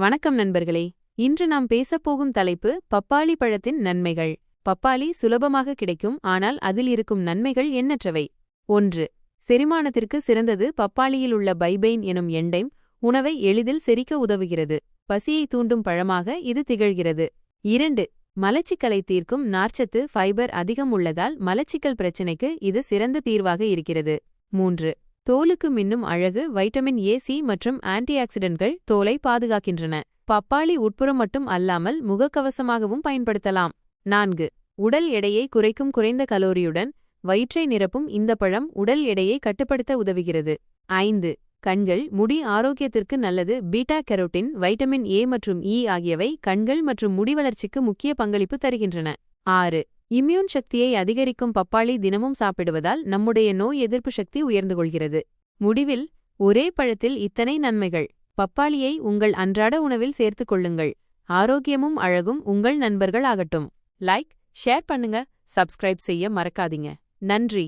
வணக்கம் நண்பர்களே. இன்று நாம் பேசப்போகும் தலைப்பு பப்பாளி பழத்தின் நன்மைகள். பப்பாளி சுலபமாக கிடைக்கும், ஆனால் அதில் இருக்கும் நன்மைகள் எண்ணற்றவை. 1. செரிமானத்திற்கு சிறந்தது. பப்பாளியில் உள்ள பைபெயின் எனும் எண்டைம் உணவை எளிதில் செரிக்க உதவுகிறது. பசியை தூண்டும் பழமாக இது திகழ்கிறது. 2. மலச்சிக்கலை தீர்க்கும். நார்ச்சத்து ஃபைபர் அதிகம் உள்ளதால் மலச்சிக்கல் பிரச்சினைக்கு இது சிறந்த தீர்வாக இருக்கிறது. 3. தோலுக்கு மின்னும் அழகு. வைட்டமின் ஏ, சி மற்றும் ஆன்டிஆக்சிடென்ட்கள் தோலை பாதுகாக்கின்றன. பப்பாளி உட்புறம் மட்டும் அல்லாமல் முகக்கவசமாகவும் பயன்படுத்தலாம். 4. உடல் எடையை குறைக்கும். குறைந்த கலோரியுடன் வயிற்றை நிரப்பும் இந்த பழம் உடல் எடையை கட்டுப்படுத்த உதவுகிறது. 5. கண்கள், முடி ஆரோக்கியத்திற்கு நல்லது. பீட்டா கெரோட்டின், வைட்டமின் ஏ மற்றும் இ ஆகியவை கண்கள் மற்றும் முடி வளர்ச்சிக்கு முக்கிய பங்களிப்பு தருகின்றன. 6. இம்யூன் சக்தியை அதிகரிக்கும். பப்பாளி தினமும் சாப்பிடுவதால் நம்முடைய நோய் எதிர்ப்பு சக்தி உயர்ந்து கொள்கிறது. முடிவில், ஒரே பழத்தில் இத்தனை நன்மைகள். பப்பாளியை உங்கள் அன்றாட உணவில் சேர்த்துக் கொள்ளுங்கள். ஆரோக்கியமும் அழகும் உங்கள் நண்பர்கள் ஆகட்டும். லைக், ஷேர் பண்ணுங்க, சப்ஸ்கிரைப் செய்ய மறக்காதீங்க. நன்றி.